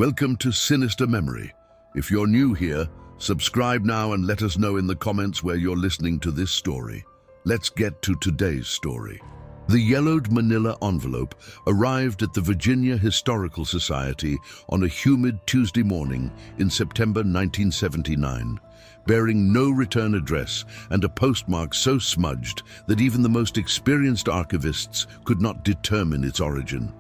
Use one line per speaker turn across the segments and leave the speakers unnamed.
Welcome to Sinister Memory. If you're new here, subscribe now and let us know in the comments where you're listening to this story. Let's get to today's story. The yellowed manila envelope arrived at the Virginia Historical Society on a humid Tuesday morning in September 1979, bearing no return address and a postmark so smudged that even the most experienced archivists could not determine its origin.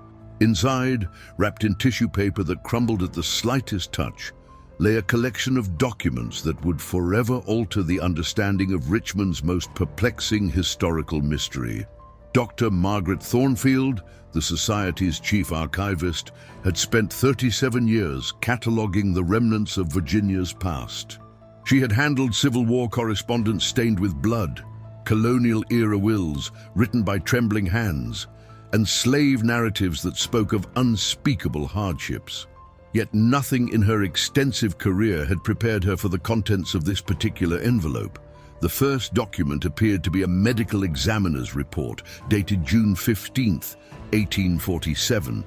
Inside, wrapped in tissue paper that crumbled at the slightest touch, lay a collection of documents that would forever alter the understanding of Richmond's most perplexing historical mystery. Dr. Margaret Thornfield, the Society's chief archivist, had spent 37 years cataloging the remnants of Virginia's past. She had handled Civil War correspondence stained with blood, colonial-era wills written by trembling hands, and slave narratives that spoke of unspeakable hardships. Yet nothing in her extensive career had prepared her for the contents of this particular envelope. The first document appeared to be a medical examiner's report, dated June 15, 1847.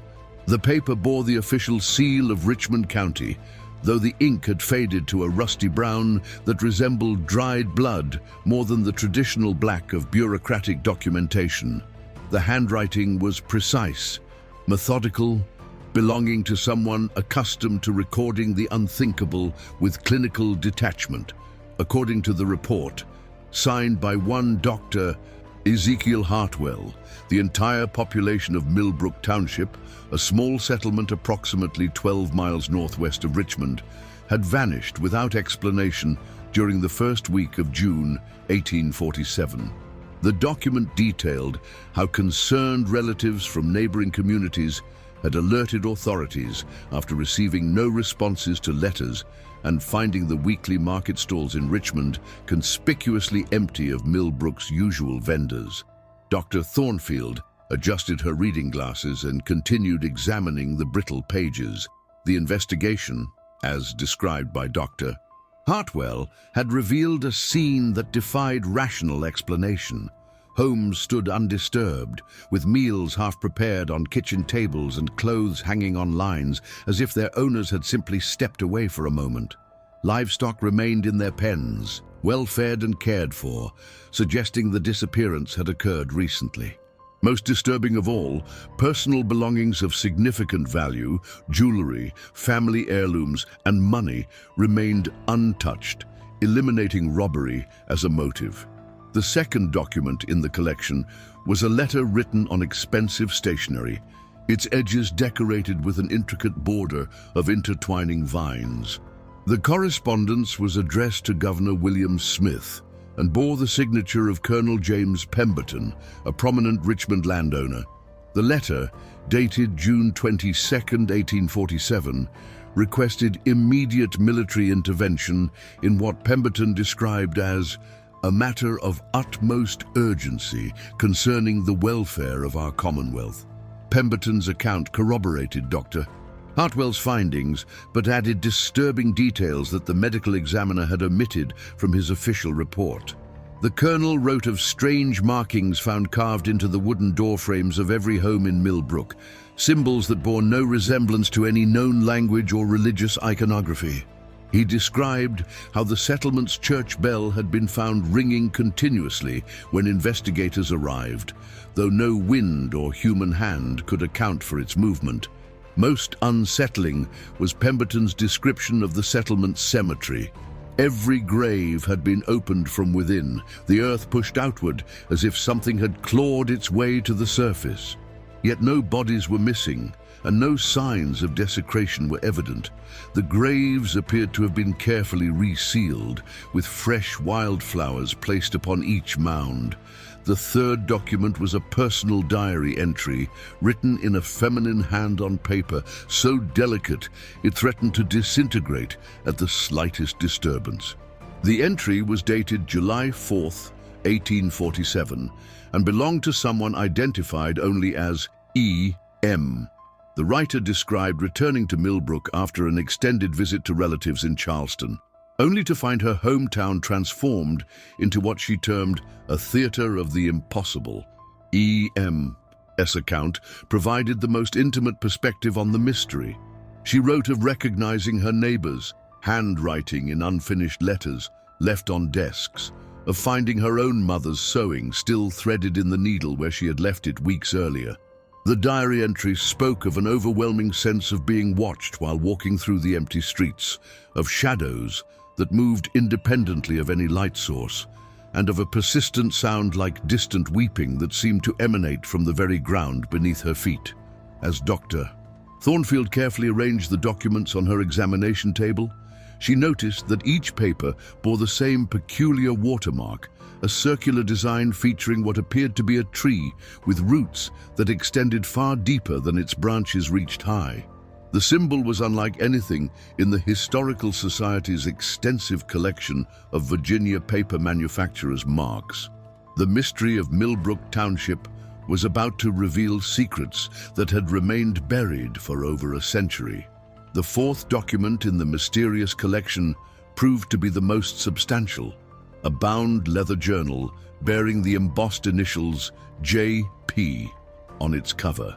The paper bore the official seal of Richmond County, though the ink had faded to a rusty brown that resembled dried blood more than the traditional black of bureaucratic documentation. The handwriting was precise, methodical, belonging to someone accustomed to recording the unthinkable with clinical detachment. According to the report, signed by one Dr. Ezekiel Hartwell, the entire population of Millbrook Township, a small settlement approximately 12 miles northwest of Richmond, had vanished without explanation during the first week of June 1847. The document detailed how concerned relatives from neighboring communities had alerted authorities after receiving no responses to letters and finding the weekly market stalls in Richmond conspicuously empty of Millbrook's usual vendors. Dr. Thornfield adjusted her reading glasses and continued examining the brittle pages. The investigation, as described by Dr. Hartwell, had revealed a scene that defied rational explanation. Homes stood undisturbed, with meals half prepared on kitchen tables and clothes hanging on lines as if their owners had simply stepped away for a moment. Livestock remained in their pens, well fed and cared for, suggesting the disappearance had occurred recently. Most disturbing of all, personal belongings of significant value, jewelry, family heirlooms, and money remained untouched, eliminating robbery as a motive. The second document in the collection was a letter written on expensive stationery, its edges decorated with an intricate border of intertwining vines. The correspondence was addressed to Governor William Smith and bore the signature of Colonel James Pemberton, a prominent Richmond landowner. The letter, dated June 22, 1847, requested immediate military intervention in what Pemberton described as a matter of utmost urgency concerning the welfare of our Commonwealth. Pemberton's account corroborated Dr. Hartwell's findings, but added disturbing details that the medical examiner had omitted from his official report. The colonel wrote of strange markings found carved into the wooden door frames of every home in Millbrook, symbols that bore no resemblance to any known language or religious iconography. He described how the settlement's church bell had been found ringing continuously when investigators arrived, though no wind or human hand could account for its movement. Most unsettling was Pemberton's description of the settlement's cemetery. Every grave had been opened from within, the earth pushed outward as if something had clawed its way to the surface. Yet no bodies were missing, and no signs of desecration were evident. The graves appeared to have been carefully resealed, with fresh wildflowers placed upon each mound. The third document was a personal diary entry, written in a feminine hand on paper, so delicate it threatened to disintegrate at the slightest disturbance. The entry was dated July 4, 1847, and belonged to someone identified only as E.M. The writer described returning to Millbrook after an extended visit to relatives in Charleston, only to find her hometown transformed into what she termed a theater of the impossible. E.M.'s account provided the most intimate perspective on the mystery. She wrote of recognizing her neighbors, handwriting in unfinished letters left on desks, of finding her own mother's sewing still threaded in the needle where she had left it weeks earlier. The diary entries spoke of an overwhelming sense of being watched while walking through the empty streets, of shadows that moved independently of any light source, and of a persistent sound like distant weeping that seemed to emanate from the very ground beneath her feet. As Dr. Thornfield carefully arranged the documents on her examination table, she noticed that each paper bore the same peculiar watermark, a circular design featuring what appeared to be a tree with roots that extended far deeper than its branches reached high. The symbol was unlike anything in the Historical Society's extensive collection of Virginia paper manufacturers' marks. The mystery of Millbrook Township was about to reveal secrets that had remained buried for over a century. The fourth document in the mysterious collection proved to be the most substantial, a bound leather journal bearing the embossed initials J.P. on its cover.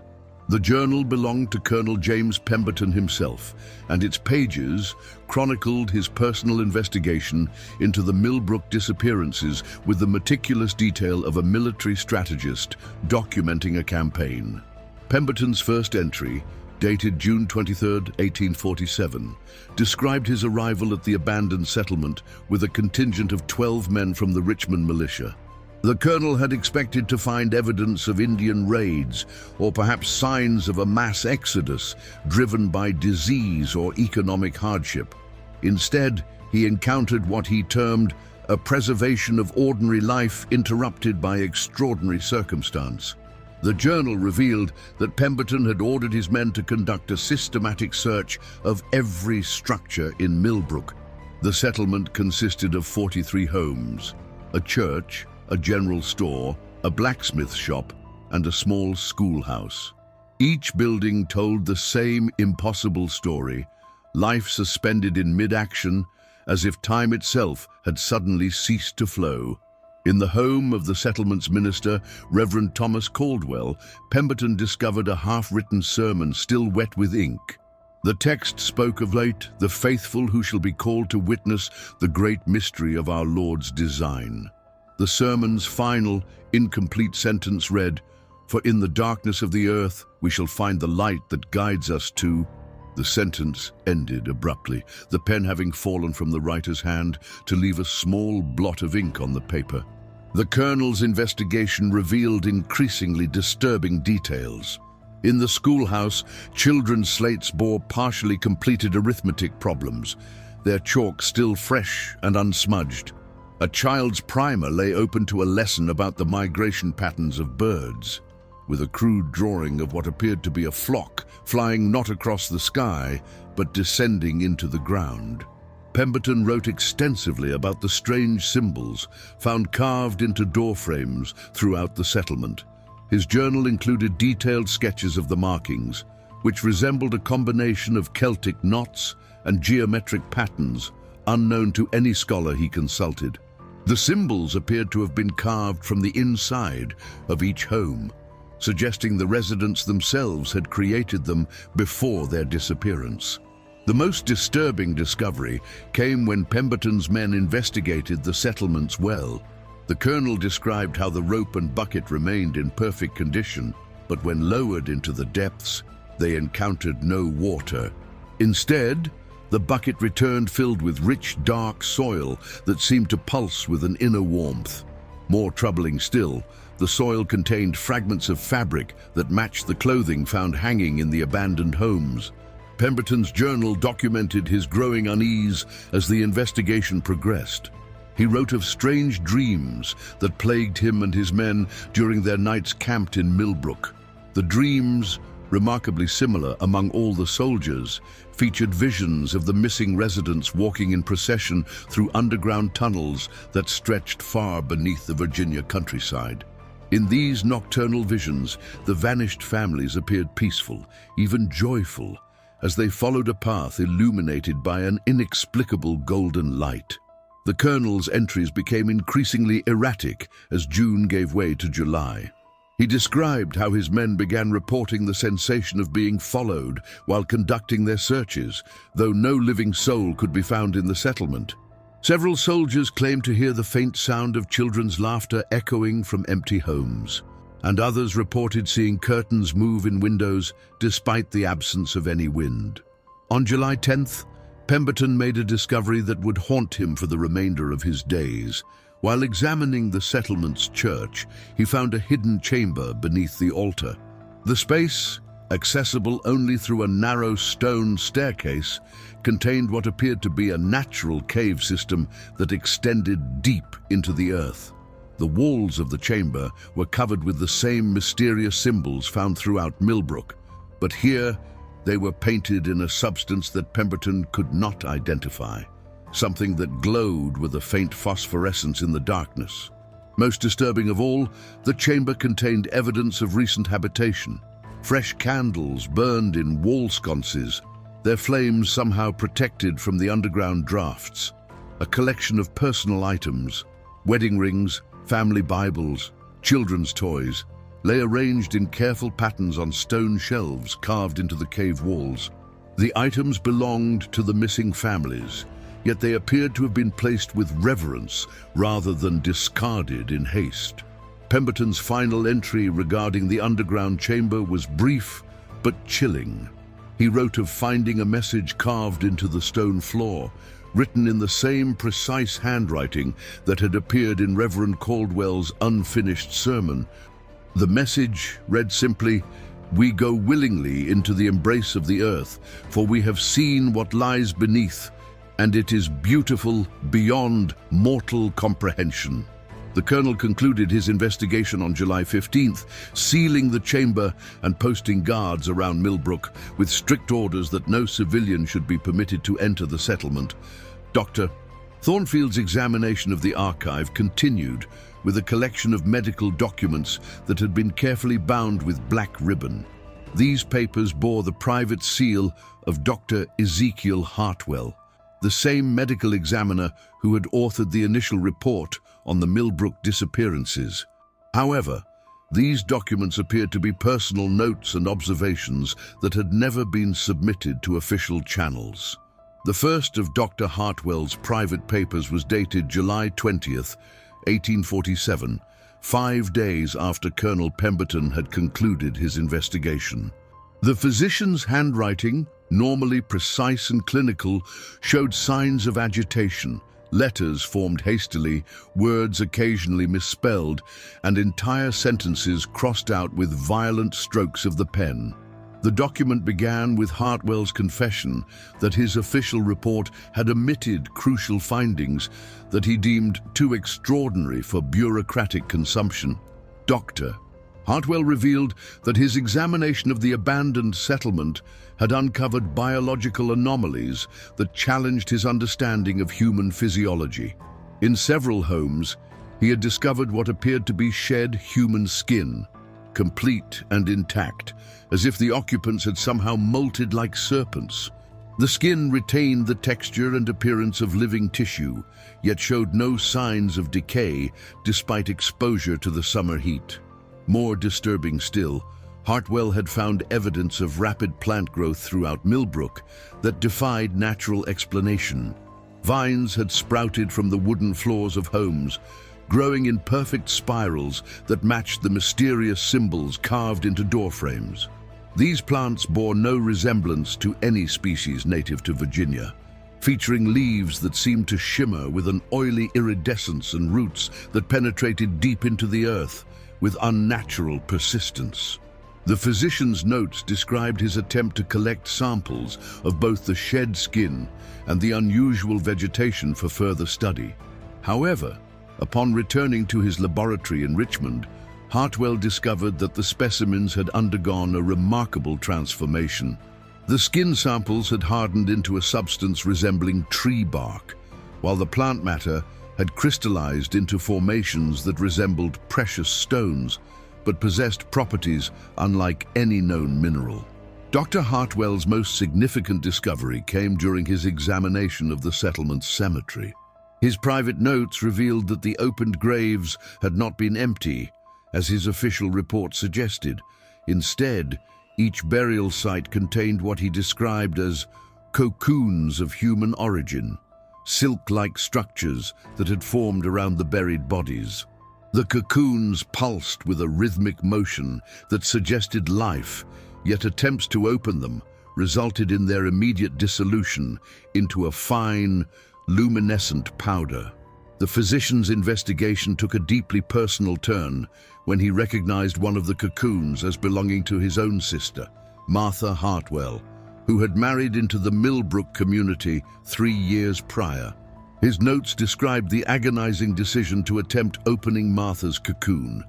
The journal belonged to Colonel James Pemberton himself, and its pages chronicled his personal investigation into the Millbrook disappearances with the meticulous detail of a military strategist documenting a campaign. Pemberton's first entry, dated June 23, 1847, described his arrival at the abandoned settlement with a contingent of 12 men from the Richmond militia. The colonel had expected to find evidence of Indian raids, or perhaps signs of a mass exodus driven by disease or economic hardship. Instead, he encountered what he termed a preservation of ordinary life interrupted by extraordinary circumstance. The journal revealed that Pemberton had ordered his men to conduct a systematic search of every structure in Millbrook. The settlement consisted of 43 homes, a church, a general store, a blacksmith shop, and a small schoolhouse. Each building told the same impossible story, life suspended in mid-action, as if time itself had suddenly ceased to flow. In the home of the settlement's minister, Reverend Thomas Caldwell, Pemberton discovered a half-written sermon still wet with ink. The text spoke of the faithful who shall be called to witness the great mystery of our Lord's design. The sermon's final, incomplete sentence read, "For in the darkness of the earth we shall find the light that guides us to." The sentence ended abruptly, the pen having fallen from the writer's hand to leave a small blot of ink on the paper. The colonel's investigation revealed increasingly disturbing details. In the schoolhouse, children's slates bore partially completed arithmetic problems, their chalk still fresh and unsmudged. A child's primer lay open to a lesson about the migration patterns of birds, with a crude drawing of what appeared to be a flock flying not across the sky, but descending into the ground. Pemberton wrote extensively about the strange symbols found carved into door frames throughout the settlement. His journal included detailed sketches of the markings, which resembled a combination of Celtic knots and geometric patterns unknown to any scholar he consulted. The symbols appeared to have been carved from the inside of each home, suggesting the residents themselves had created them before their disappearance. The most disturbing discovery came when Pemberton's men investigated the settlement's well. The colonel described how the rope and bucket remained in perfect condition, but when lowered into the depths, they encountered no water. Instead, the bucket returned filled with rich, dark soil that seemed to pulse with an inner warmth. More troubling still, the soil contained fragments of fabric that matched the clothing found hanging in the abandoned homes. Pemberton's journal documented his growing unease as the investigation progressed. He wrote of strange dreams that plagued him and his men during their nights camped in Millbrook. The dreams, remarkably similar among all the soldiers, featured visions of the missing residents walking in procession through underground tunnels that stretched far beneath the Virginia countryside. In these nocturnal visions, the vanished families appeared peaceful, even joyful, as they followed a path illuminated by an inexplicable golden light. The colonel's entries became increasingly erratic as June gave way to July. He described how his men began reporting the sensation of being followed while conducting their searches, though no living soul could be found in the settlement. Several soldiers claimed to hear the faint sound of children's laughter echoing from empty homes, and others reported seeing curtains move in windows despite the absence of any wind. On July 10th, Pemberton made a discovery that would haunt him for the remainder of his days. While examining the settlement's church, he found a hidden chamber beneath the altar. The space, accessible only through a narrow stone staircase, contained what appeared to be a natural cave system that extended deep into the earth. The walls of the chamber were covered with the same mysterious symbols found throughout Millbrook, but here they were painted in a substance that Pemberton could not identify, something that glowed with a faint phosphorescence in the darkness. Most disturbing of all, the chamber contained evidence of recent habitation. Fresh candles burned in wall sconces, their flames somehow protected from the underground drafts. A collection of personal items, wedding rings, family Bibles, children's toys, lay arranged in careful patterns on stone shelves carved into the cave walls. The items belonged to the missing families, yet they appeared to have been placed with reverence rather than discarded in haste. Pemberton's final entry regarding the underground chamber was brief but chilling. He wrote of finding a message carved into the stone floor, written in the same precise handwriting that had appeared in Reverend Caldwell's unfinished sermon. The message read simply, "We go willingly into the embrace of the earth, for we have seen what lies beneath, and it is beautiful beyond mortal comprehension." The colonel concluded his investigation on July 15th, sealing the chamber and posting guards around Millbrook with strict orders that no civilian should be permitted to enter the settlement. Dr. Thornfield's examination of the archive continued with a collection of medical documents that had been carefully bound with black ribbon. These papers bore the private seal of Dr. Ezekiel Hartwell, the same medical examiner who had authored the initial report on the Millbrook disappearances. However, these documents appeared to be personal notes and observations that had never been submitted to official channels. The first of Dr. Hartwell's private papers was dated July 20th, 1847, 5 days after Colonel Pemberton had concluded his investigation. The physician's handwriting, normally precise and clinical, showed signs of agitation. Letters formed hastily, words occasionally misspelled, and entire sentences crossed out with violent strokes of the pen. The document began with Hartwell's confession that his official report had omitted crucial findings that he deemed too extraordinary for bureaucratic consumption. Dr. Hartwell revealed that his examination of the abandoned settlement had uncovered biological anomalies that challenged his understanding of human physiology. In several homes, he had discovered what appeared to be shed human skin, complete and intact, as if the occupants had somehow molted like serpents. The skin retained the texture and appearance of living tissue, yet showed no signs of decay despite exposure to the summer heat. More disturbing still, Hartwell had found evidence of rapid plant growth throughout Millbrook that defied natural explanation. Vines had sprouted from the wooden floors of homes, growing in perfect spirals that matched the mysterious symbols carved into doorframes. These plants bore no resemblance to any species native to Virginia, featuring leaves that seemed to shimmer with an oily iridescence and roots that penetrated deep into the earth with unnatural persistence. The physician's notes described his attempt to collect samples of both the shed skin and the unusual vegetation for further study. However, upon returning to his laboratory in Richmond, Hartwell discovered that the specimens had undergone a remarkable transformation. The skin samples had hardened into a substance resembling tree bark, while the plant matter had crystallized into formations that resembled precious stones, but possessed properties unlike any known mineral. Dr. Hartwell's most significant discovery came during his examination of the settlement's cemetery. His private notes revealed that the opened graves had not been empty, as his official report suggested. Instead, each burial site contained what he described as cocoons of human origin, silk-like structures that had formed around the buried bodies. The cocoons pulsed with a rhythmic motion that suggested life, yet attempts to open them resulted in their immediate dissolution into a fine, luminescent powder. The physician's investigation took a deeply personal turn when he recognized one of the cocoons as belonging to his own sister, Martha Hartwell, who had married into the Millbrook community 3 years prior. His notes described the agonizing decision to attempt opening Martha's cocoon,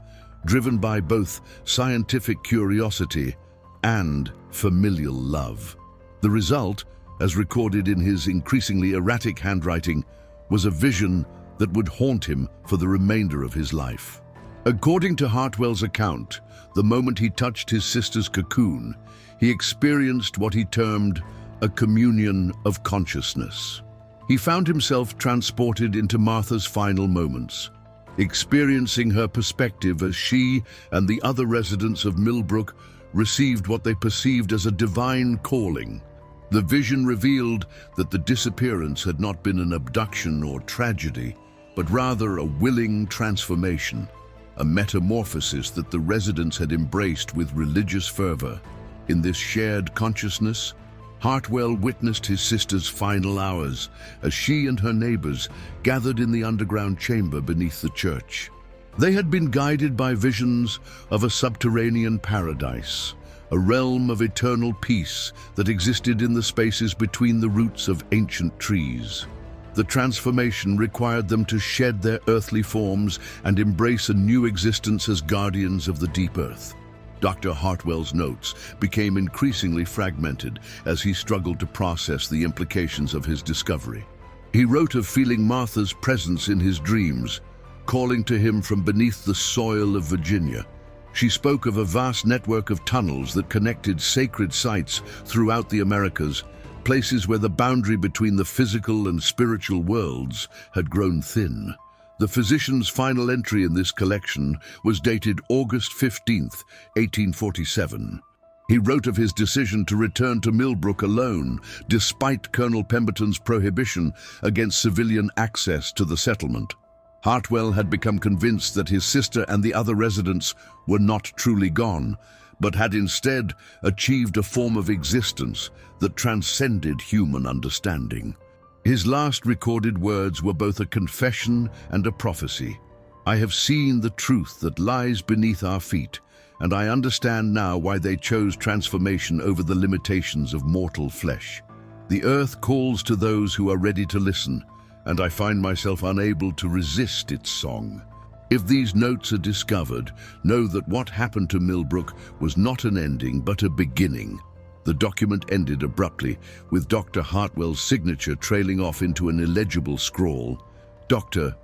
driven by both scientific curiosity and familial love. The result, as recorded in his increasingly erratic handwriting, was a vision that would haunt him for the remainder of his life. According to Hartwell's account, the moment he touched his sister's cocoon, he experienced what he termed a communion of consciousness. He found himself transported into Martha's final moments, experiencing her perspective as she and the other residents of Millbrook received what they perceived as a divine calling. The vision revealed that the disappearance had not been an abduction or tragedy, but rather a willing transformation, a metamorphosis that the residents had embraced with religious fervor. In this shared consciousness, Hartwell witnessed his sister's final hours as she and her neighbors gathered in the underground chamber beneath the church. They had been guided by visions of a subterranean paradise, a realm of eternal peace that existed in the spaces between the roots of ancient trees. The transformation required them to shed their earthly forms and embrace a new existence as guardians of the deep earth. Dr. Hartwell's notes became increasingly fragmented as he struggled to process the implications of his discovery. He wrote of feeling Martha's presence in his dreams, calling to him from beneath the soil of Virginia. She spoke of a vast network of tunnels that connected sacred sites throughout the Americas, places where the boundary between the physical and spiritual worlds had grown thin. The physician's final entry in this collection was dated August 15th, 1847. He wrote of his decision to return to Millbrook alone, despite Colonel Pemberton's prohibition against civilian access to the settlement. Hartwell had become convinced that his sister and the other residents were not truly gone, but had instead achieved a form of existence that transcended human understanding. His last recorded words were both a confession and a prophecy. "I have seen the truth that lies beneath our feet, and I understand now why they chose transformation over the limitations of mortal flesh. The earth calls to those who are ready to listen, and I find myself unable to resist its song." If these notes are discovered, know that what happened to Millbrook was not an ending, but a beginning. The document ended abruptly, with Dr. Hartwell's signature trailing off into an illegible scrawl. Dr.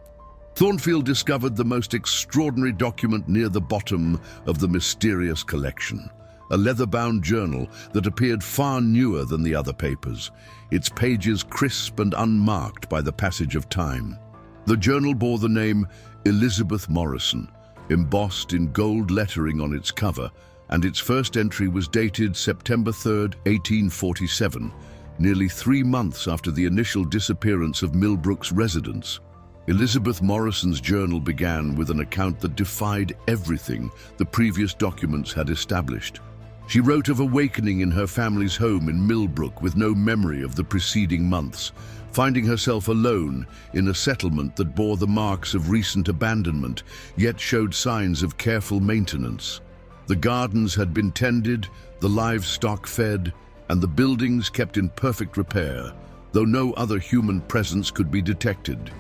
Thornfield discovered the most extraordinary document near the bottom of the mysterious collection, a leather-bound journal that appeared far newer than the other papers, its pages crisp and unmarked by the passage of time. The journal bore the name Elizabeth Morrison, embossed in gold lettering on its cover, and its first entry was dated September 3rd, 1847, nearly 3 months after the initial disappearance of Millbrook's residents. Elizabeth Morrison's journal began with an account that defied everything the previous documents had established. She wrote of awakening in her family's home in Millbrook with no memory of the preceding months, finding herself alone in a settlement that bore the marks of recent abandonment, yet showed signs of careful maintenance. The gardens had been tended, the livestock fed, and the buildings kept in perfect repair, though no other human presence could be detected.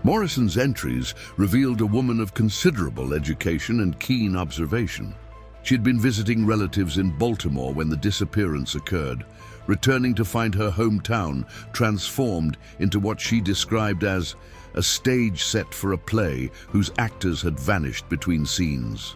Morrison's entries revealed a woman of considerable education and keen observation. She had been visiting relatives in Baltimore when the disappearance occurred, returning to find her hometown transformed into what she described as a stage set for a play whose actors had vanished between scenes.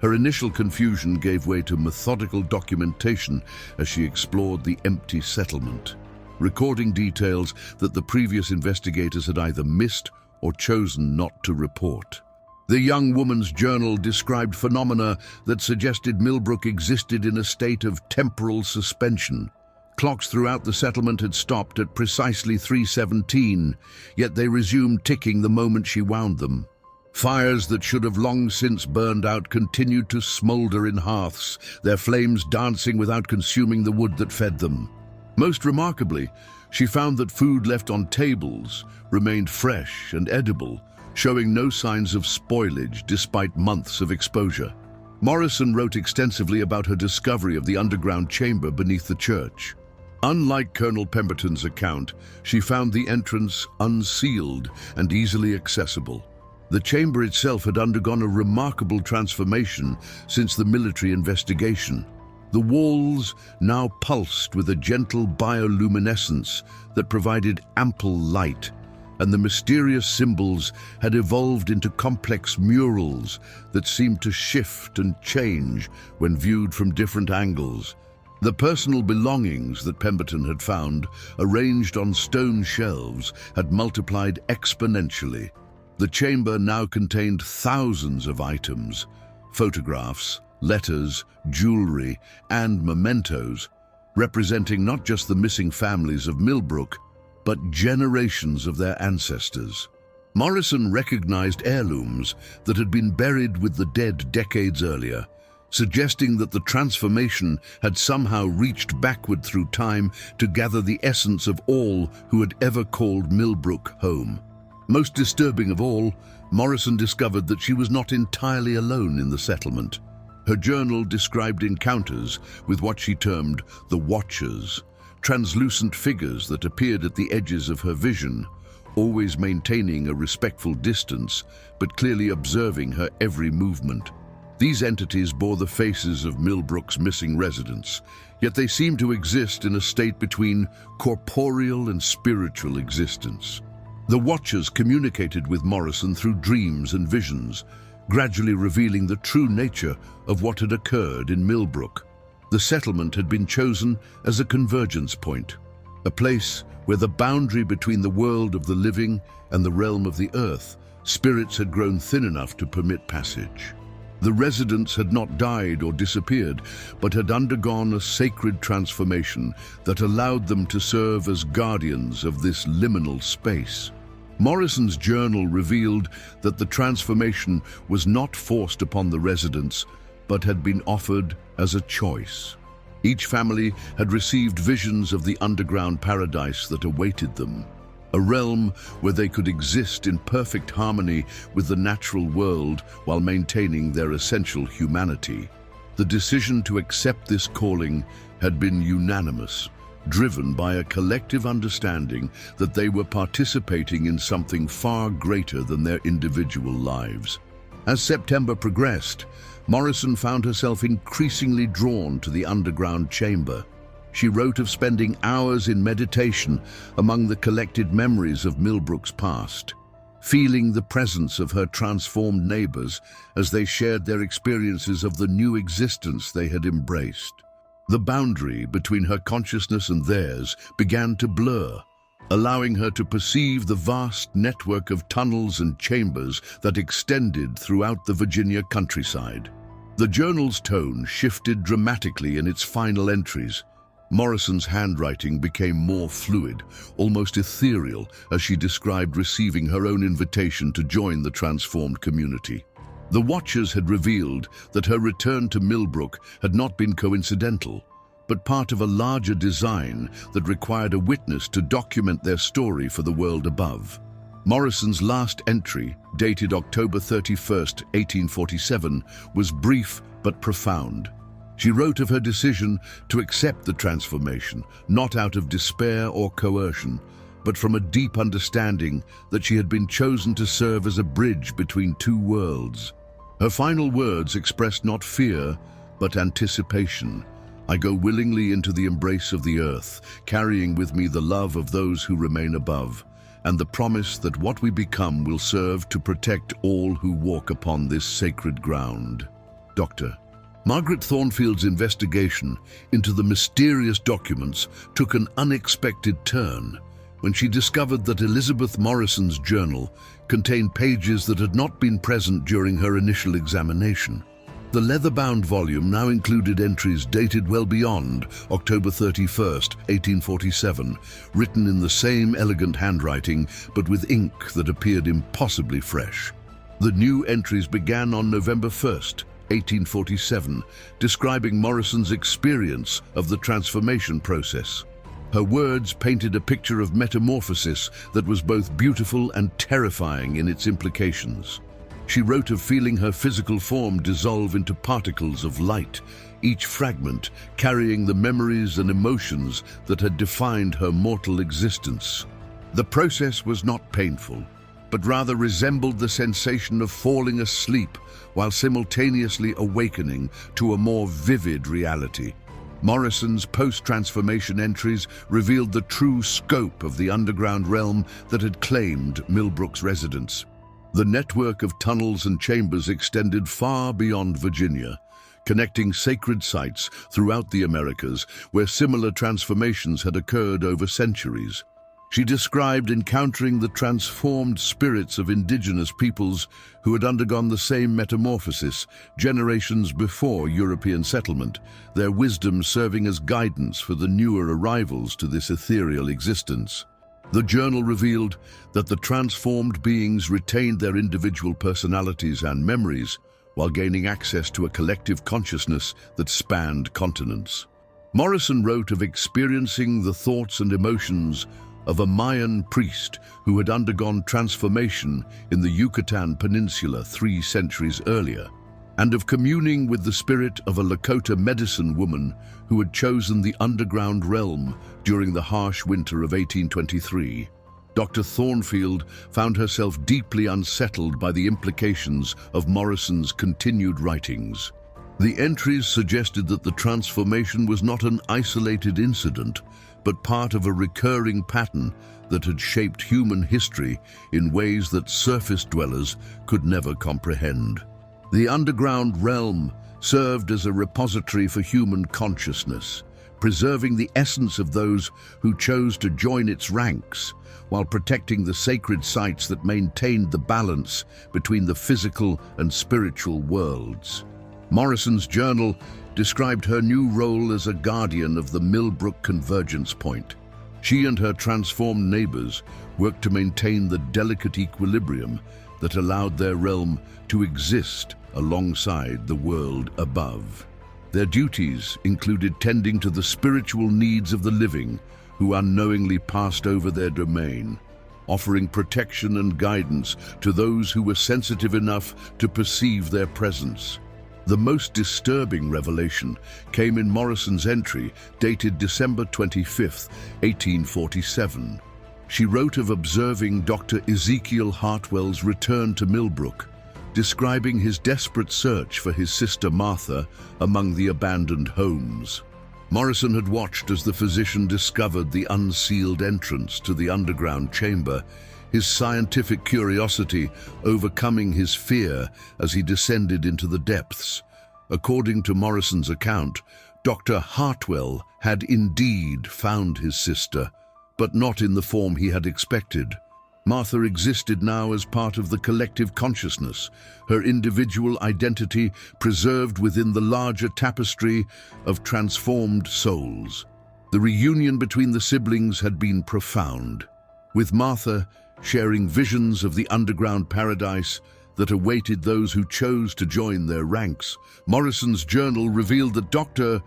Her initial confusion gave way to methodical documentation as she explored the empty settlement, recording details that the previous investigators had either missed or chosen not to report. The young woman's journal described phenomena that suggested Millbrook existed in a state of temporal suspension. Clocks throughout the settlement had stopped at precisely 3:17, yet they resumed ticking the moment she wound them. Fires that should have long since burned out continued to smolder in hearths, their flames dancing without consuming the wood that fed them. Most remarkably, she found that food left on tables remained fresh and edible, showing no signs of spoilage despite months of exposure. Morrison wrote extensively about her discovery of the underground chamber beneath the church. Unlike Colonel Pemberton's account, she found the entrance unsealed and easily accessible. The chamber itself had undergone a remarkable transformation since the military investigation. The walls now pulsed with a gentle bioluminescence that provided ample light, and the mysterious symbols had evolved into complex murals that seemed to shift and change when viewed from different angles. The personal belongings that Pemberton had found, arranged on stone shelves, had multiplied exponentially. The chamber now contained thousands of items, photographs, letters, jewelry, and mementos, representing not just the missing families of Millbrook, but generations of their ancestors. Morrison recognized heirlooms that had been buried with the dead decades earlier, suggesting that the transformation had somehow reached backward through time to gather the essence of all who had ever called Millbrook home. Most disturbing of all, Morrison discovered that she was not entirely alone in the settlement. Her journal described encounters with what she termed the Watchers, translucent figures that appeared at the edges of her vision, always maintaining a respectful distance, but clearly observing her every movement. These entities bore the faces of Millbrook's missing residents, yet they seemed to exist in a state between corporeal and spiritual existence. The Watchers communicated with Morrison through dreams and visions, gradually revealing the true nature of what had occurred in Millbrook. The settlement had been chosen as a convergence point, a place where the boundary between the world of the living and the realm of the earth, spirits had grown thin enough to permit passage. The residents had not died or disappeared, but had undergone a sacred transformation that allowed them to serve as guardians of this liminal space. Morrison's journal revealed that the transformation was not forced upon the residents, but had been offered as a choice. Each family had received visions of the underground paradise that awaited them, a realm where they could exist in perfect harmony with the natural world while maintaining their essential humanity. The decision to accept this calling had been unanimous, driven by a collective understanding that they were participating in something far greater than their individual lives. As September progressed, Morrison found herself increasingly drawn to the underground chamber. She wrote of spending hours in meditation among the collected memories of Millbrook's past, feeling the presence of her transformed neighbors as they shared their experiences of the new existence they had embraced. The boundary between her consciousness and theirs began to blur, allowing her to perceive the vast network of tunnels and chambers that extended throughout the Virginia countryside. The journal's tone shifted dramatically in its final entries. Morrison's handwriting became more fluid, almost ethereal, as she described receiving her own invitation to join the transformed community. The Watchers had revealed that her return to Millbrook had not been coincidental, but part of a larger design that required a witness to document their story for the world above. Morrison's last entry, dated October 31st, 1847, was brief but profound. She wrote of her decision to accept the transformation, not out of despair or coercion, but from a deep understanding that she had been chosen to serve as a bridge between two worlds. Her final words expressed not fear, but anticipation. I go willingly into the embrace of the earth, carrying with me the love of those who remain above, and the promise that what we become will serve to protect all who walk upon this sacred ground. Dr. Margaret Thornfield's investigation into the mysterious documents took an unexpected turn, when she discovered that Elizabeth Morrison's journal contained pages that had not been present during her initial examination. The leather-bound volume now included entries dated well beyond October 31st, 1847, written in the same elegant handwriting but with ink that appeared impossibly fresh. The new entries began on November 1st, 1847, describing Morrison's experience of the transformation process. Her words painted a picture of metamorphosis that was both beautiful and terrifying in its implications. She wrote of feeling her physical form dissolve into particles of light, each fragment carrying the memories and emotions that had defined her mortal existence. The process was not painful, but rather resembled the sensation of falling asleep while simultaneously awakening to a more vivid reality. Morrison's post-transformation entries revealed the true scope of the underground realm that had claimed Millbrook's residence. The network of tunnels and chambers extended far beyond Virginia, connecting sacred sites throughout the Americas where similar transformations had occurred over centuries. She described encountering the transformed spirits of indigenous peoples who had undergone the same metamorphosis generations before European settlement, their wisdom serving as guidance for the newer arrivals to this ethereal existence. The journal revealed that the transformed beings retained their individual personalities and memories while gaining access to a collective consciousness that spanned continents. Morrison wrote of experiencing the thoughts and emotions of a Mayan priest who had undergone transformation in the Yucatan Peninsula 3 centuries earlier, and of communing with the spirit of a Lakota medicine woman who had chosen the underground realm during the harsh winter of 1823. Dr. Thornfield found herself deeply unsettled by the implications of Morrison's continued writings. The entries suggested that the transformation was not an isolated incident, but part of a recurring pattern that had shaped human history in ways that surface dwellers could never comprehend. The underground realm served as a repository for human consciousness, preserving the essence of those who chose to join its ranks, while protecting the sacred sites that maintained the balance between the physical and spiritual worlds. Morrison's journal described her new role as a guardian of the Millbrook Convergence Point. She and her transformed neighbors worked to maintain the delicate equilibrium that allowed their realm to exist alongside the world above. Their duties included tending to the spiritual needs of the living who unknowingly passed over their domain, offering protection and guidance to those who were sensitive enough to perceive their presence. The most disturbing revelation came in Morrison's entry dated December 25, 1847. She wrote of observing Dr. Ezekiel Hartwell's return to Millbrook, describing his desperate search for his sister Martha among the abandoned homes. Morrison had watched as the physician discovered the unsealed entrance to the underground chamber, his scientific curiosity overcoming his fear as he descended into the depths. According to Morrison's account, Dr. Hartwell had indeed found his sister, but not in the form he had expected. Martha existed now as part of the collective consciousness, her individual identity preserved within the larger tapestry of transformed souls. The reunion between the siblings had been profound, with Martha sharing visions of the underground paradise that awaited those who chose to join their ranks. Morrison's journal revealed that Dr.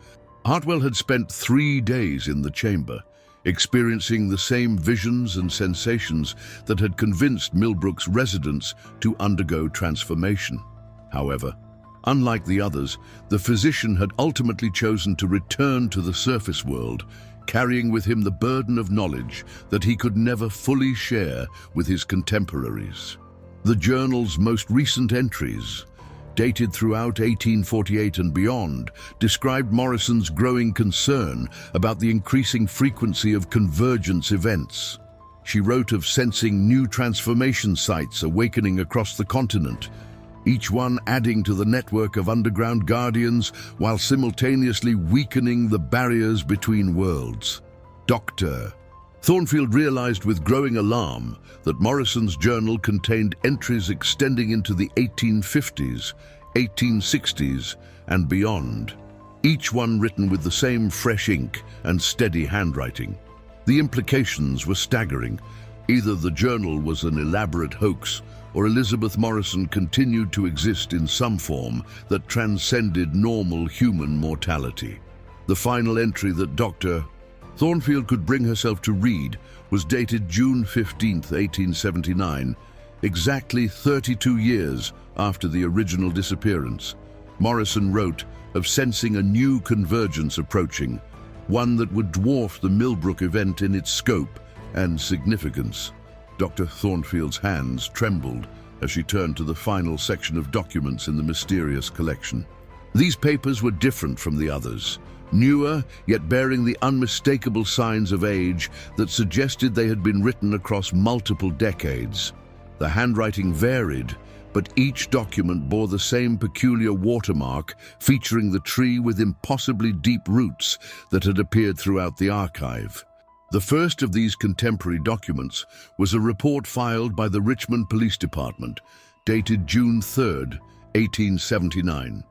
Hartwell had spent 3 days in the chamber, experiencing the same visions and sensations that had convinced Millbrook's residents to undergo transformation. However, unlike the others, the physician had ultimately chosen to return to the surface world, carrying with him the burden of knowledge that he could never fully share with his contemporaries. The journal's most recent entries, dated throughout 1848 and beyond, described Morrison's growing concern about the increasing frequency of convergence events. She wrote of sensing new transformation sites awakening across the continent, each one adding to the network of underground guardians while simultaneously weakening the barriers between worlds. Dr. Thornfield realized with growing alarm that Morrison's journal contained entries extending into the 1850s, 1860s, and beyond, each one written with the same fresh ink and steady handwriting. The implications were staggering. Either the journal was an elaborate hoax, or Elizabeth Morrison continued to exist in some form that transcended normal human mortality. The final entry that Dr. Thornfield could bring herself to read was dated June 15, 1879, exactly 32 years after the original disappearance. Morrison wrote of sensing a new convergence approaching, one that would dwarf the Millbrook event in its scope and significance. Dr. Thornfield's hands trembled as she turned to the final section of documents in the mysterious collection. These papers were different from the others, newer, yet bearing the unmistakable signs of age that suggested they had been written across multiple decades. The handwriting varied, but each document bore the same peculiar watermark featuring the tree with impossibly deep roots that had appeared throughout the archive. The first of these contemporary documents was a report filed by the Richmond Police Department, dated June 3, 1879.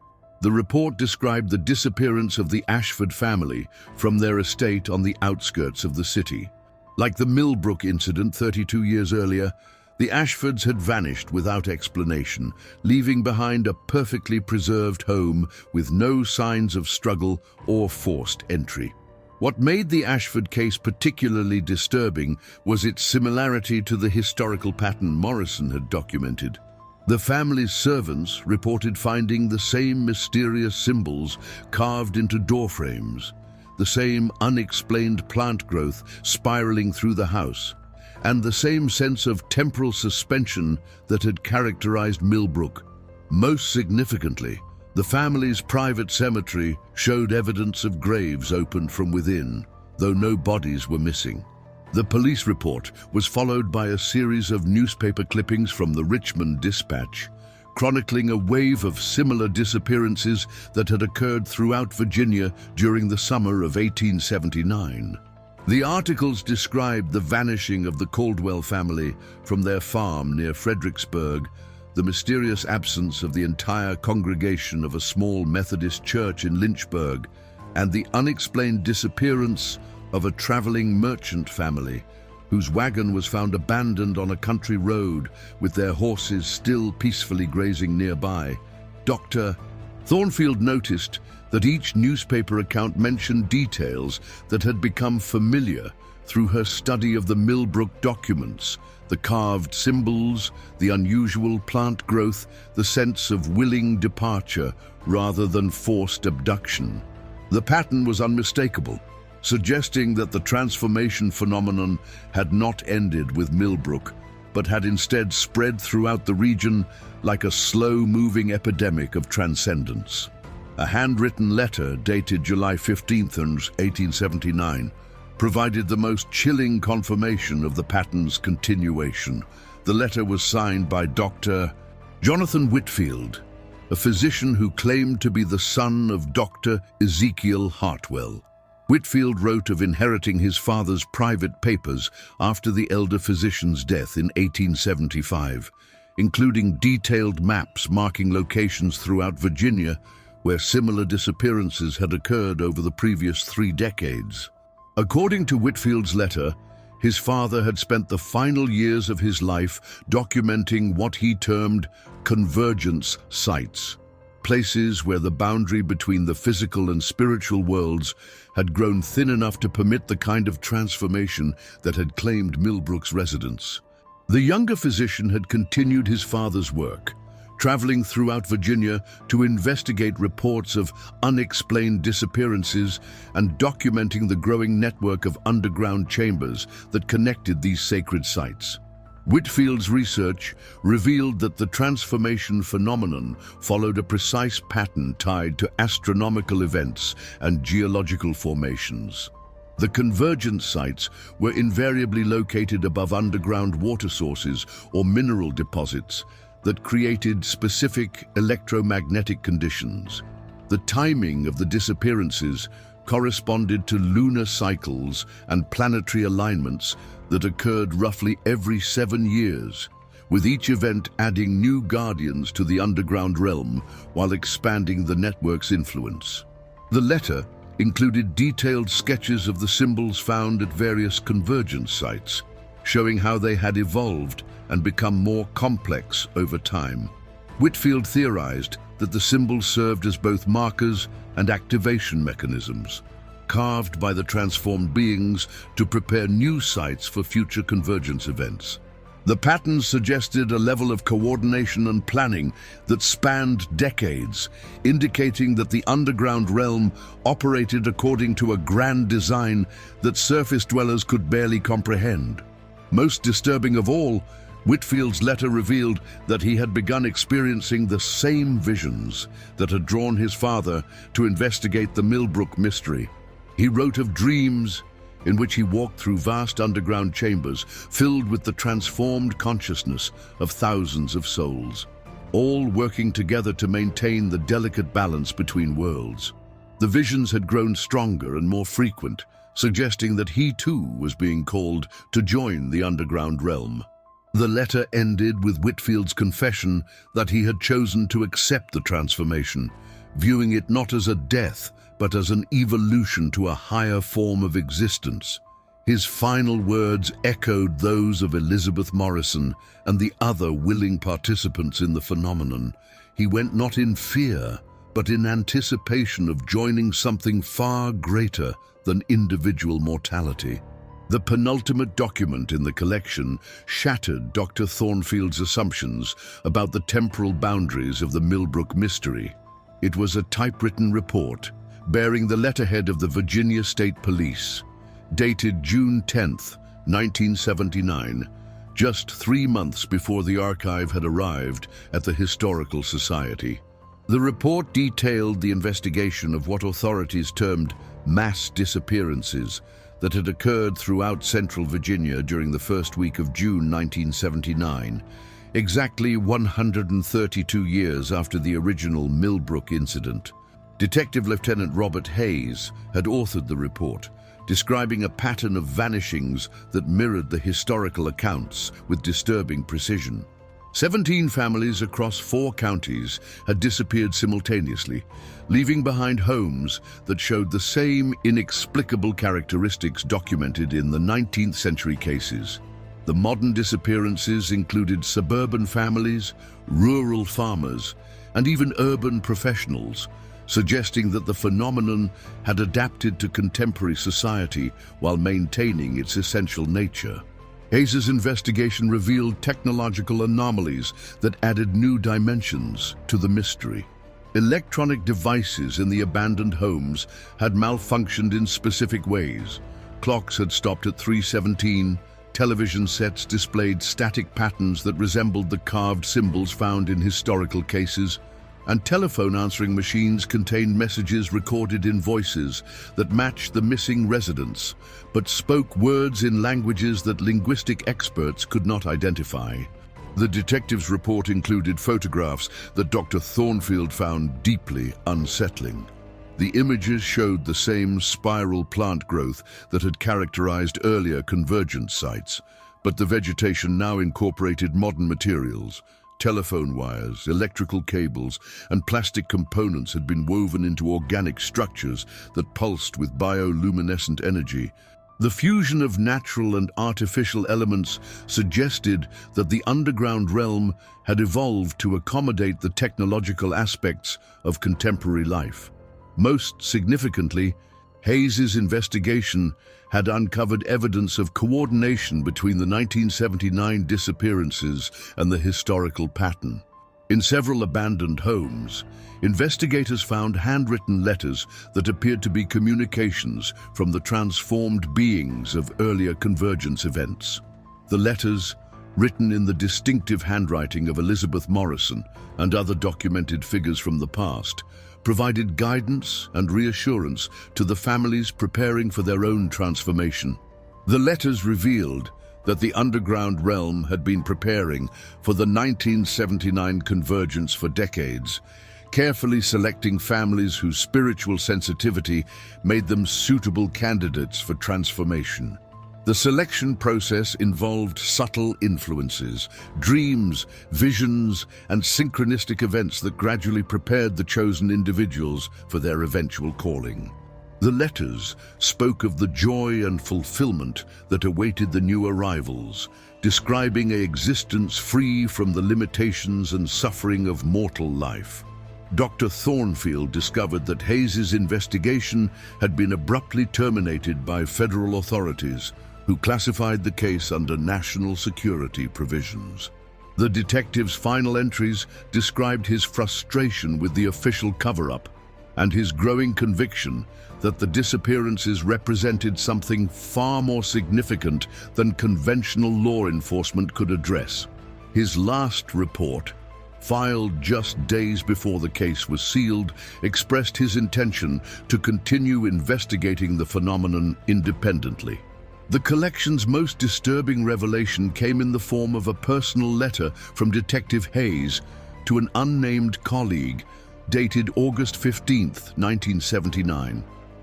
The report described the disappearance of the Ashford family from their estate on the outskirts of the city. Like the Millbrook incident 32 years earlier, the Ashfords had vanished without explanation, leaving behind a perfectly preserved home with no signs of struggle or forced entry. What made the Ashford case particularly disturbing was its similarity to the historical pattern Morrison had documented. The family's servants reported finding the same mysterious symbols carved into doorframes, the same unexplained plant growth spiraling through the house, and the same sense of temporal suspension that had characterized Millbrook. Most significantly, the family's private cemetery showed evidence of graves opened from within, though no bodies were missing. The police report was followed by a series of newspaper clippings from the Richmond Dispatch, chronicling a wave of similar disappearances that had occurred throughout Virginia during the summer of 1879. The articles described the vanishing of the Caldwell family from their farm near Fredericksburg, the mysterious absence of the entire congregation of a small Methodist church in Lynchburg, and the unexplained disappearance of a traveling merchant family whose wagon was found abandoned on a country road with their horses still peacefully grazing nearby. Dr. Thornfield noticed that each newspaper account mentioned details that had become familiar through her study of the Millbrook documents: the carved symbols, the unusual plant growth, the sense of willing departure rather than forced abduction. The pattern was unmistakable, suggesting that the transformation phenomenon had not ended with Millbrook, but had instead spread throughout the region like a slow-moving epidemic of transcendence. A handwritten letter dated July 15, 1879, provided the most chilling confirmation of the pattern's continuation. The letter was signed by Dr. Jonathan Whitfield, a physician who claimed to be the son of Dr. Ezekiel Hartwell. Whitfield wrote of inheriting his father's private papers after the elder physician's death in 1875, including detailed maps marking locations throughout Virginia where similar disappearances had occurred over the previous 3 decades. According to Whitfield's letter, his father had spent the final years of his life documenting what he termed convergence sites, places where the boundary between the physical and spiritual worlds had grown thin enough to permit the kind of transformation that had claimed Millbrook's residence. The younger physician had continued his father's work, traveling throughout Virginia to investigate reports of unexplained disappearances and documenting the growing network of underground chambers that connected these sacred sites. Whitfield's research revealed that the transformation phenomenon followed a precise pattern tied to astronomical events and geological formations. The convergence sites were invariably located above underground water sources or mineral deposits that created specific electromagnetic conditions. The timing of the disappearances corresponded to lunar cycles and planetary alignments that occurred roughly every 7 years, with each event adding new guardians to the underground realm while expanding the network's influence. The letter included detailed sketches of the symbols found at various convergence sites, showing how they had evolved and become more complex over time. Whitfield theorized that the symbols served as both markers and activation mechanisms, carved by the transformed beings to prepare new sites for future convergence events. The patterns suggested a level of coordination and planning that spanned decades, indicating that the underground realm operated according to a grand design that surface dwellers could barely comprehend. Most disturbing of all, Whitfield's letter revealed that he had begun experiencing the same visions that had drawn his father to investigate the Millbrook mystery. He wrote of dreams in which he walked through vast underground chambers filled with the transformed consciousness of thousands of souls, all working together to maintain the delicate balance between worlds. The visions had grown stronger and more frequent, suggesting that he too was being called to join the underground realm. The letter ended with Whitfield's confession that he had chosen to accept the transformation, viewing it not as a death, but as an evolution to a higher form of existence. His final words echoed those of Elizabeth Morrison and the other willing participants in the phenomenon. He went not in fear, but in anticipation of joining something far greater than individual mortality. The penultimate document in the collection shattered Dr. Thornfield's assumptions about the temporal boundaries of the Millbrook mystery. It was a typewritten report bearing the letterhead of the Virginia State Police, dated June 10, 1979, just 3 months before the archive had arrived at the Historical Society. The report detailed the investigation of what authorities termed mass disappearances that had occurred throughout central Virginia during the first week of June 1979, exactly 132 years after the original Millbrook incident. Detective Lieutenant Robert Hayes had authored the report, describing a pattern of vanishings that mirrored the historical accounts with disturbing precision. 17 families across 4 counties had disappeared simultaneously, leaving behind homes that showed the same inexplicable characteristics documented in the 19th century cases. The modern disappearances included suburban families, rural farmers, and even urban professionals, suggesting that the phenomenon had adapted to contemporary society while maintaining its essential nature. Hayes's investigation revealed technological anomalies that added new dimensions to the mystery. Electronic devices in the abandoned homes had malfunctioned in specific ways. Clocks had stopped at 3:17, television sets displayed static patterns that resembled the carved symbols found in historical cases, and telephone answering machines contained messages recorded in voices that matched the missing residents, but spoke words in languages that linguistic experts could not identify. The detective's report included photographs that Dr. Thornfield found deeply unsettling. The images showed the same spiral plant growth that had characterized earlier convergence sites, but the vegetation now incorporated modern materials. Telephone wires, electrical cables, and plastic components had been woven into organic structures that pulsed with bioluminescent energy. The fusion of natural and artificial elements suggested that the underground realm had evolved to accommodate the technological aspects of contemporary life. Most significantly, Hayes's investigation had uncovered evidence of coordination between the 1979 disappearances and the historical pattern. In several abandoned homes, investigators found handwritten letters that appeared to be communications from the transformed beings of earlier convergence events. The letters, written in the distinctive handwriting of Elizabeth Morrison and other documented figures from the past, provided guidance and reassurance to the families preparing for their own transformation. The letters revealed that the underground realm had been preparing for the 1979 convergence for decades, carefully selecting families whose spiritual sensitivity made them suitable candidates for transformation. The selection process involved subtle influences, dreams, visions, and synchronistic events that gradually prepared the chosen individuals for their eventual calling. The letters spoke of the joy and fulfillment that awaited the new arrivals, describing an existence free from the limitations and suffering of mortal life. Dr. Thornfield discovered that Hayes's investigation had been abruptly terminated by federal authorities, who classified the case under national security provisions. The detective's final entries described his frustration with the official cover-up and his growing conviction that the disappearances represented something far more significant than conventional law enforcement could address. His last report, filed just days before the case was sealed, expressed his intention to continue investigating the phenomenon independently. The collection's most disturbing revelation came in the form of a personal letter from Detective Hayes to an unnamed colleague, dated August 15, 1979.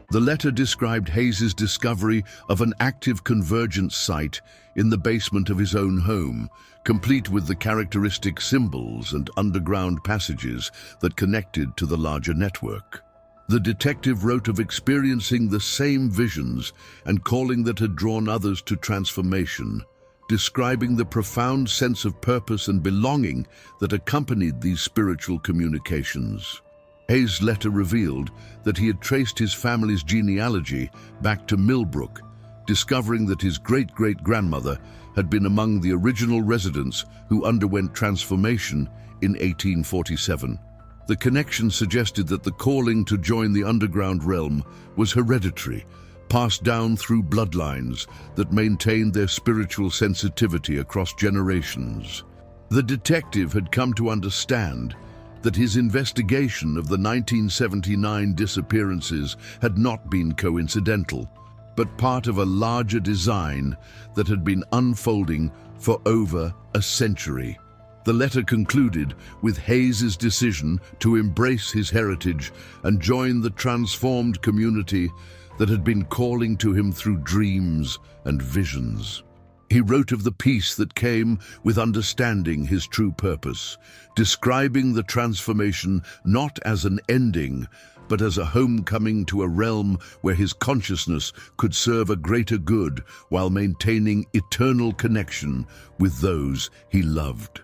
The letter described Hayes's discovery of an active convergence site in the basement of his own home, complete with the characteristic symbols and underground passages that connected to the larger network. The detective wrote of experiencing the same visions and calling that had drawn others to transformation, describing the profound sense of purpose and belonging that accompanied these spiritual communications. Hayes' letter revealed that he had traced his family's genealogy back to Millbrook, discovering that his great-great-grandmother had been among the original residents who underwent transformation in 1847. The connection suggested that the calling to join the underground realm was hereditary, passed down through bloodlines that maintained their spiritual sensitivity across generations. The detective had come to understand that his investigation of the 1979 disappearances had not been coincidental, but part of a larger design that had been unfolding for over a century. The letter concluded with Hayes's decision to embrace his heritage and join the transformed community that had been calling to him through dreams and visions. He wrote of the peace that came with understanding his true purpose, describing the transformation not as an ending, but as a homecoming to a realm where his consciousness could serve a greater good while maintaining eternal connection with those he loved.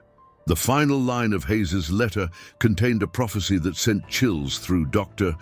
The final line of Hayes's letter contained a prophecy that sent chills through Dr.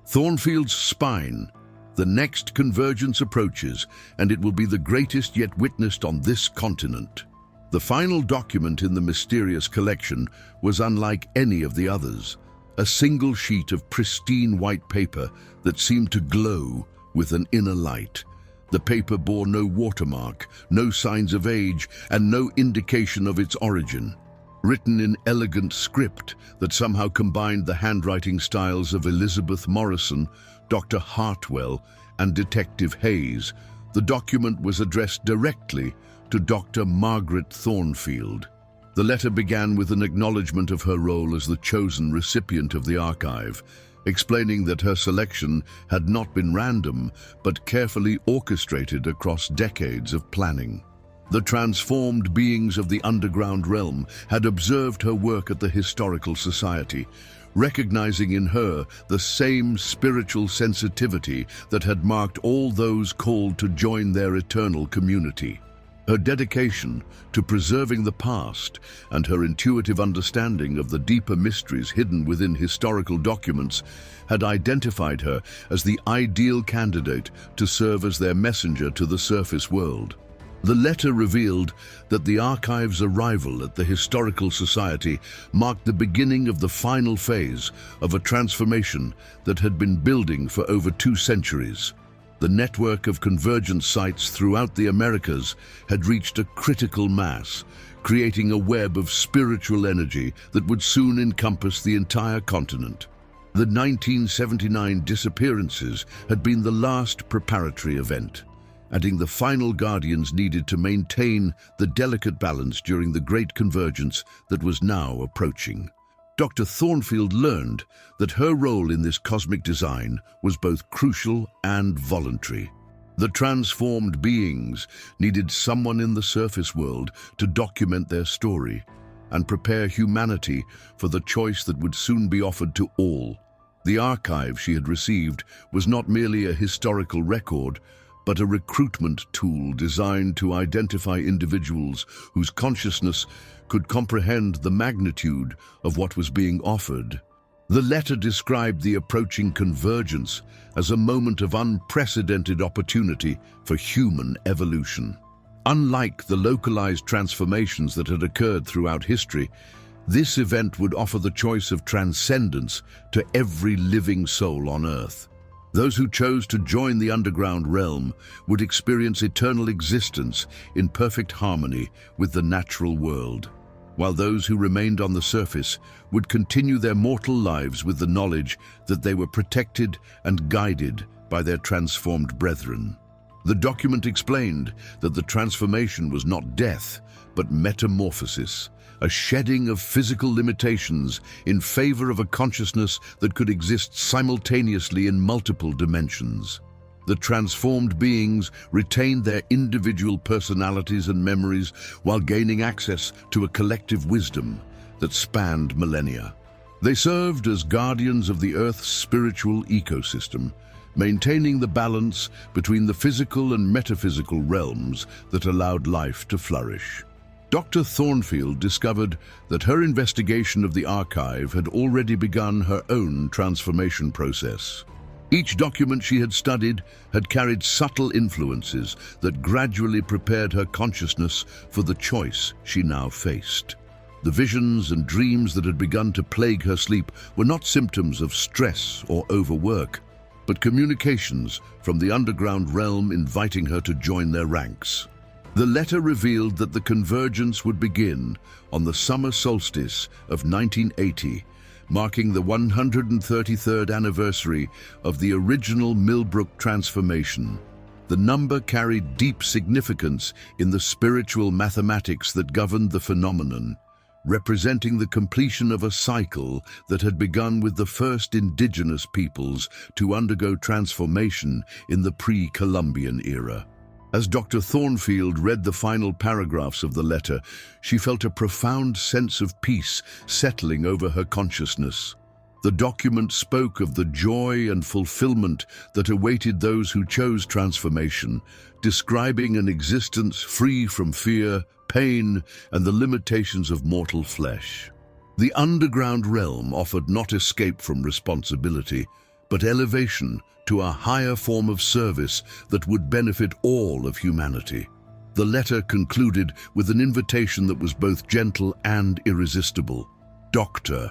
Thornfield's spine. The next convergence approaches, and it will be the greatest yet witnessed on this continent. The final document in the mysterious collection was unlike any of the others, a single sheet of pristine white paper that seemed to glow with an inner light. The paper bore no watermark, no signs of age, and no indication of its origin. Written in elegant script that somehow combined the handwriting styles of Elizabeth Morrison, Dr. Hartwell, and Detective Hayes, the document was addressed directly to Dr. Margaret Thornfield. The letter began with an acknowledgement of her role as the chosen recipient of the archive, explaining that her selection had not been random, but carefully orchestrated across decades of planning. The transformed beings of the underground realm had observed her work at the Historical Society, recognizing in her the same spiritual sensitivity that had marked all those called to join their eternal community. Her dedication to preserving the past and her intuitive understanding of the deeper mysteries hidden within historical documents had identified her as the ideal candidate to serve as their messenger to the surface world. The letter revealed that the archive's arrival at the Historical Society marked the beginning of the final phase of a transformation that had been building for over 2 centuries. The network of convergence sites throughout the Americas had reached a critical mass, creating a web of spiritual energy that would soon encompass the entire continent. The 1979 disappearances had been the last preparatory event, adding the final guardians needed to maintain the delicate balance during the great convergence that was now approaching. Dr. Thornfield learned that her role in this cosmic design was both crucial and voluntary. The transformed beings needed someone in the surface world to document their story and prepare humanity for the choice that would soon be offered to all. The archive she had received was not merely a historical record, but a recruitment tool designed to identify individuals whose consciousness could comprehend the magnitude of what was being offered. The letter described the approaching convergence as a moment of unprecedented opportunity for human evolution. Unlike the localized transformations that had occurred throughout history, this event would offer the choice of transcendence to every living soul on Earth. Those who chose to join the underground realm would experience eternal existence in perfect harmony with the natural world, while those who remained on the surface would continue their mortal lives with the knowledge that they were protected and guided by their transformed brethren. The document explained that the transformation was not death, but metamorphosis, a shedding of physical limitations in favor of a consciousness that could exist simultaneously in multiple dimensions. The transformed beings retained their individual personalities and memories while gaining access to a collective wisdom that spanned millennia. They served as guardians of the Earth's spiritual ecosystem, maintaining the balance between the physical and metaphysical realms that allowed life to flourish. Dr. Thornfield discovered that her investigation of the archive had already begun her own transformation process. Each document she had studied had carried subtle influences that gradually prepared her consciousness for the choice she now faced. The visions and dreams that had begun to plague her sleep were not symptoms of stress or overwork, but communications from the underground realm inviting her to join their ranks. The letter revealed that the convergence would begin on the summer solstice of 1980, marking the 133rd anniversary of the original Millbrook transformation. The number carried deep significance in the spiritual mathematics that governed the phenomenon, representing the completion of a cycle that had begun with the first indigenous peoples to undergo transformation in the pre-Columbian era. As Dr. Thornfield read the final paragraphs of the letter, she felt a profound sense of peace settling over her consciousness. The document spoke of the joy and fulfillment that awaited those who chose transformation, describing an existence free from fear, pain, and the limitations of mortal flesh. The underground realm offered not escape from responsibility, but elevation to a higher form of service that would benefit all of humanity. The letter concluded with an invitation that was both gentle and irresistible. Dr.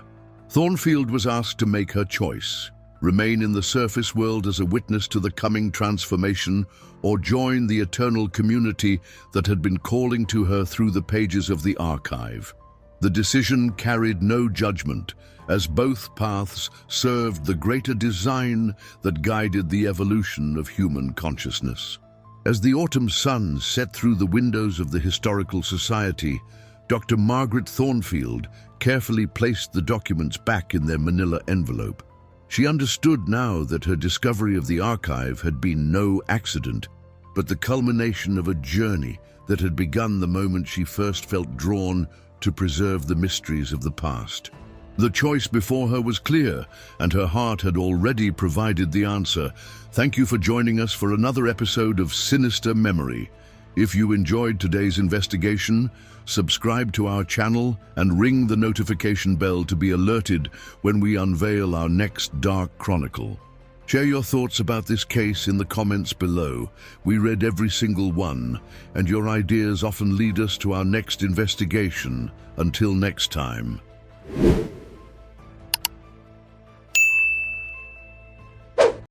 Thornfield was asked to make her choice: remain in the surface world as a witness to the coming transformation, or join the eternal community that had been calling to her through the pages of the archive. The decision carried no judgment, as both paths served the greater design that guided the evolution of human consciousness. As the autumn sun set through the windows of the Historical Society, Dr. Margaret Thornfield carefully placed the documents back in their manila envelope. She understood now that her discovery of the archive had been no accident, but the culmination of a journey that had begun the moment she first felt drawn to preserve the mysteries of the past. The choice before her was clear, and her heart had already provided the answer. Thank you for joining us for another episode of Sinister Memory. If you enjoyed today's investigation, subscribe to our channel and ring the notification bell to be alerted when we unveil our next dark chronicle. Share your thoughts about this case in the comments below. We read every single one, and your ideas often lead us to our next investigation. Until next time.